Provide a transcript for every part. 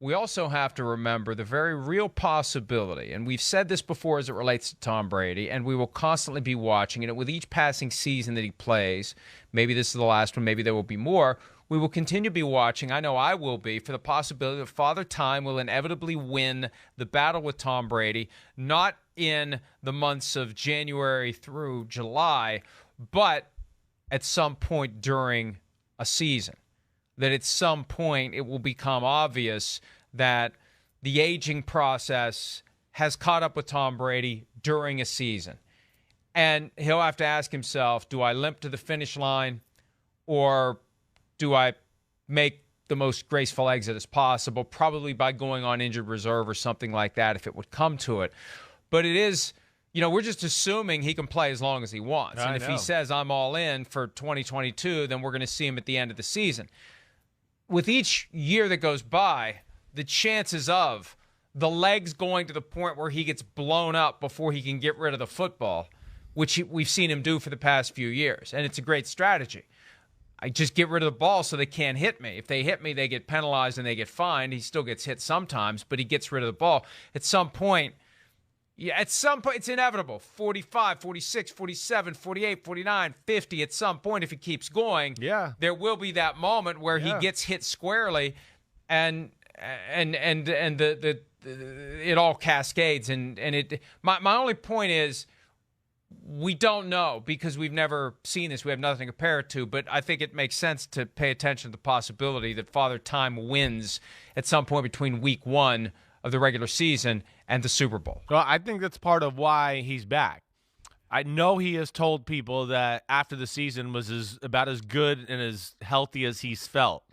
we also have to remember the very real possibility, and we've said this before as it relates to Tom Brady, and we will constantly be watching it. With each passing season that he plays, maybe this is the last one, maybe there will be more, we will continue to be watching, I know I will be, for the possibility that Father Time will inevitably win the battle with Tom Brady, not in the months of January through July, but at some point during a season. That at some point it will become obvious that the aging process has caught up with Tom Brady during a season. And he'll have to ask himself, do I limp to the finish line, or do I make the most graceful exit as possible, probably by going on injured reserve or something like that if it would come to it. But it is, we're just assuming he can play as long as he wants. And if he says I'm all in for 2022, then we're going to see him at the end of the season. With each year that goes by, the chances of the legs going to the point where he gets blown up before he can get rid of the football, which we've seen him do for the past few years, and it's a great strategy. I just get rid of the ball so they can't hit me. If they hit me, they get penalized and they get fined. He still gets hit sometimes, but he gets rid of the ball. At some point, it's inevitable. 45, 46, 47, 48, 49, 50. At some point, if he keeps going, there will be that moment where he gets hit squarely, and it all cascades. And it. My only point is, we don't know because we've never seen this. We have nothing to compare it to. But I think it makes sense to pay attention to the possibility that Father Time wins at some point between week 1 of the regular season and the Super Bowl. Well, I think that's part of why he's back. I know he has told people that after the season was about as good and as healthy as he's felt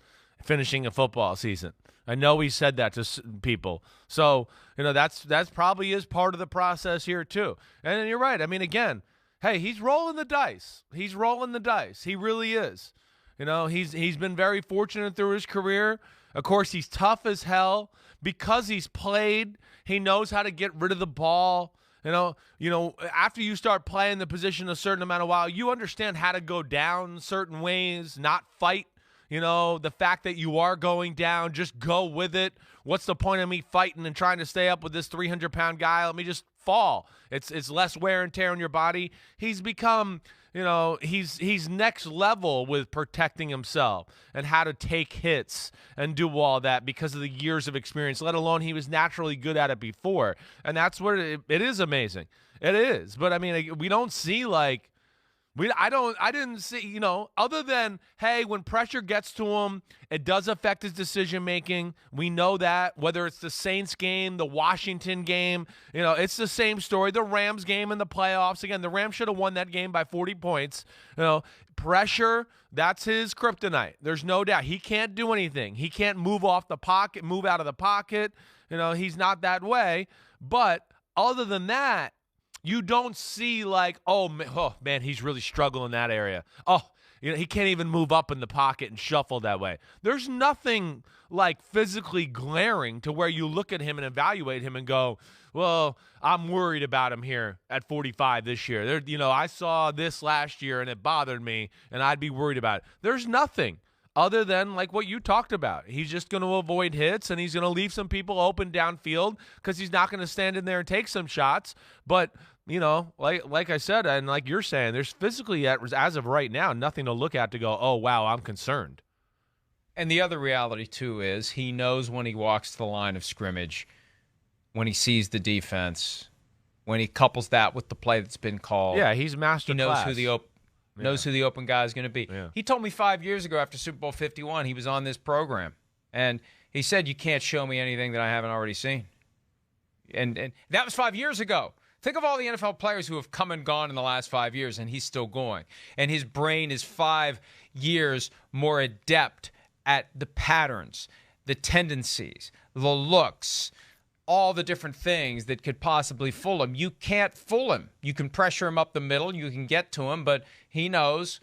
finishing a football season. I know he said that to people. So, that's probably is part of the process here too. And you're right. I mean, again, hey, he's rolling the dice. He's rolling the dice. He really is. He's been very fortunate through his career. Of course, he's tough as hell. Because he's played, he knows how to get rid of the ball. After you start playing the position a certain amount of while, you understand how to go down certain ways, not fight. The fact that you are going down, just go with it. What's the point of me fighting and trying to stay up with this 300-pound guy? Let me just fall. It's less wear and tear on your body. He's become, he's next level with protecting himself and how to take hits and do all that because of the years of experience, let alone he was naturally good at it before. And that's what it is amazing. It is. But, I mean, we don't see I didn't see, other than, hey, when pressure gets to him, it does affect his decision-making. We know that, whether it's the Saints game, the Washington game, it's the same story. The Rams game in the playoffs. Again, the Rams should have won that game by 40 points. Pressure, that's his kryptonite. There's no doubt. He can't do anything. He can't move off the pocket, move out of the pocket. He's not that way. But other than that, you don't see oh man, he's really struggling in that area. Oh, he can't even move up in the pocket and shuffle that way. There's nothing physically glaring to where you look at him and evaluate him and go, well, I'm worried about him here at 45 this year. I saw this last year and it bothered me and I'd be worried about it. There's nothing other than what you talked about. He's just going to avoid hits and he's going to leave some people open downfield because he's not going to stand in there and take some shots. But like I said, and like you're saying, there's physically, as of right now, nothing to look at to go, oh, wow, I'm concerned. And the other reality, too, is he knows when he walks to the line of scrimmage, when he sees the defense, when he couples that with the play that's been called. Yeah, he's master class. He knows who the open guy is going to be. Yeah. He told me 5 years ago after Super Bowl 51, he was on this program, and he said, you can't show me anything that I haven't already seen. And that was 5 years ago. Think of all the NFL players who have come and gone in the last 5 years, and he's still going. And his brain is 5 years more adept at the patterns, the tendencies, the looks, all the different things that could possibly fool him. You can't fool him. You can pressure him up the middle. You can get to him, but he knows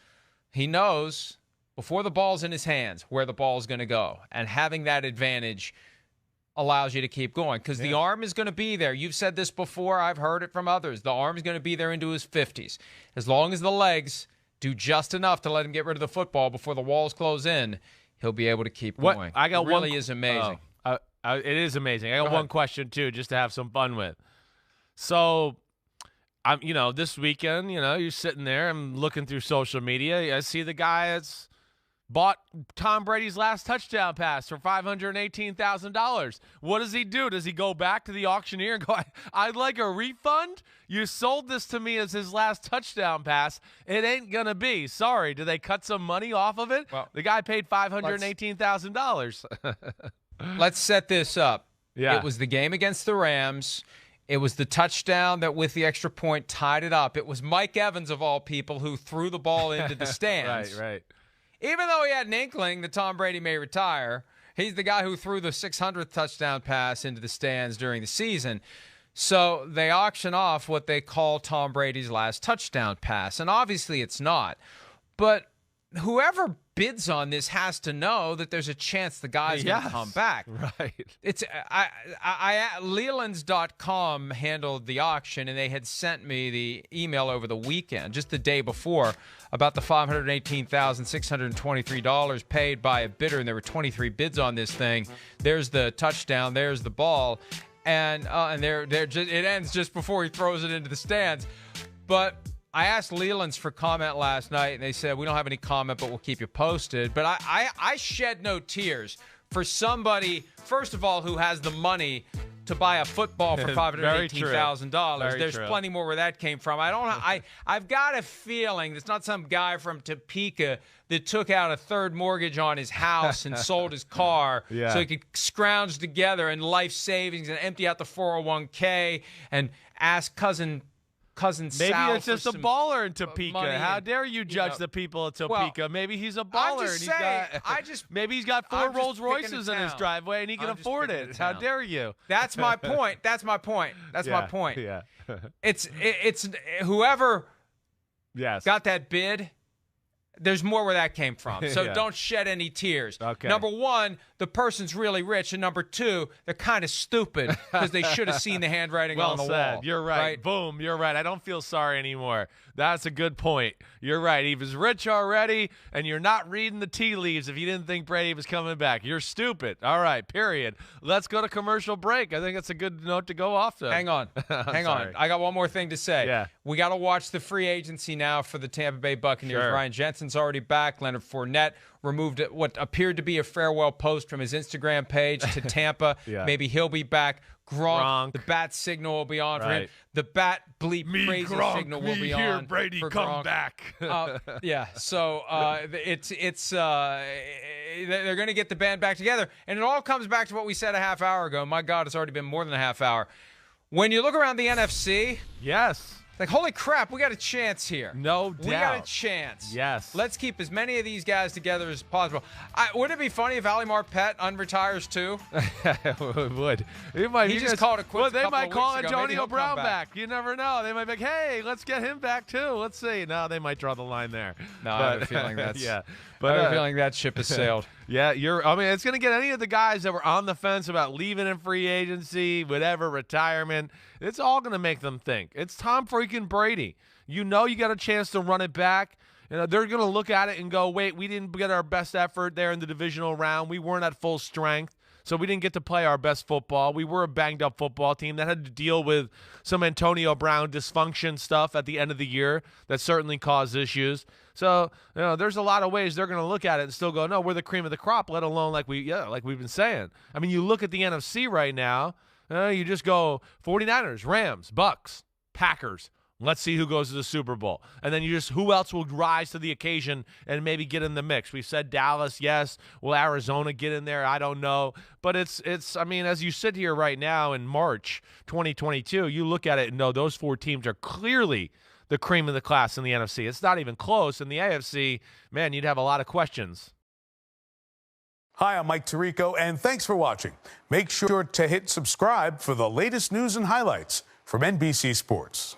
before the ball's in his hands where the ball's going to go. And having that advantage allows you to keep going because the arm is going to be there. You've said this before. I've heard it from others. The arm is going to be there into his 50s. As long as the legs do just enough to let him get rid of the football before the walls close in, he'll be able to keep going. I got it really is amazing. It is amazing. I got Go one ahead. question too, just to have some fun with. So, this weekend, you're sitting there. I'm looking through social media. I see the guy that's bought Tom Brady's last touchdown pass for $518,000. What does he do? Does he go back to the auctioneer and go, I'd like a refund? You sold this to me as his last touchdown pass. It ain't going to be. Sorry. Do they cut some money off of it? Well, the guy paid $518,000. Let's set this up. Yeah. It was the game against the Rams. It was the touchdown that with the extra point tied it up. It was Mike Evans, of all people, who threw the ball into the stands. Right. Even though he had an inkling that Tom Brady may retire, he's the guy who threw the 600th touchdown pass into the stands during the season. So they auction off what they call Tom Brady's last touchdown pass. And obviously it's not. But whoever bids on this has to know that there's a chance the guy's going to come back. Right. It's Lelands.com handled the auction, and they had sent me the email over the weekend, just the day before, about the $518,623 paid by a bidder, and there were 23 bids on this thing. There's the touchdown, there's the ball, and it ends just before he throws it into the stands. But I asked Leland's for comment last night, and they said, we don't have any comment, but we'll keep you posted. But I shed no tears for somebody, first of all, who has the money to buy a football for $518,000. There's plenty more where that came from. I've got a feeling it's not some guy from Topeka that took out a third mortgage on his house and sold his car so he could scrounge together in life savings and empty out the 401k and ask cousin Maybe Sal it's just a baller in Topeka. How dare you judge the people of Topeka? Well, maybe he's a baller. Maybe he's got 4 Rolls Royces in his driveway and he can afford it. How dare you? That's my point. That's my point. Yeah. It's whoever got that bid. There's more where that came from. So don't shed any tears. Okay. Number one, the person's really rich. And number two, they're kind of stupid because they should have seen the handwriting on the wall. You're right. Boom. You're right. I don't feel sorry anymore. That's a good point. You're right. He was rich already, and you're not reading the tea leaves if you didn't think Brady was coming back. You're stupid. All right, period. Let's go to commercial break. I think that's a good note to go off to. Hang on. Hang on. I got one more thing to say. Yeah. We got to watch the free agency now for the Tampa Bay Buccaneers. Sure. Ryan Jensen's already back. Leonard Fournette removed what appeared to be a farewell post from his Instagram page to Tampa. Maybe he'll be back. Gronk. The bat signal will be on for him. The bat bleep crazy Gronk, signal will be on. Brady, for come Gronk. back. So they're going to get the band back together, and it all comes back to what we said a half hour ago. My God, it's already been more than a half hour. When you look around the NFC, like, holy crap, we got a chance here. No doubt. We got a chance. Yes. Let's keep as many of these guys together as possible. Wouldn't it be funny if Ali Marpet unretires too? It would. He just called it quits. Well, they might call ago. Antonio Brown back. You never know. They might be like, hey, let's get him back too. Let's see. No, they might draw the line there. No, I have a feeling that's. But I have a feeling that ship has sailed. It's going to get any of the guys that were on the fence about leaving in free agency, whatever, retirement. It's all going to make them think. It's Tom freaking Brady. You got a chance to run it back. They're going to look at it and go, wait, we didn't get our best effort there in the divisional round. We weren't at full strength. So we didn't get to play our best football. We were a banged-up football team that had to deal with some Antonio Brown dysfunction stuff at the end of the year that certainly caused issues. So, there's a lot of ways they're going to look at it and still go, no, we're the cream of the crop, let alone like we've been saying. I mean, you look at the NFC right now, you just go 49ers, Rams, Bucks, Packers. Let's see who goes to the Super Bowl. And then who else will rise to the occasion and maybe get in the mix? We said Dallas, yes. Will Arizona get in there? I don't know. But it's as you sit here right now in March 2022, you look at it and know those 4 teams are clearly the cream of the class in the NFC. It's not even close. In the AFC, man, you'd have a lot of questions. Hi, I'm Mike Tirico, and thanks for watching. Make sure to hit subscribe for the latest news and highlights from NBC Sports.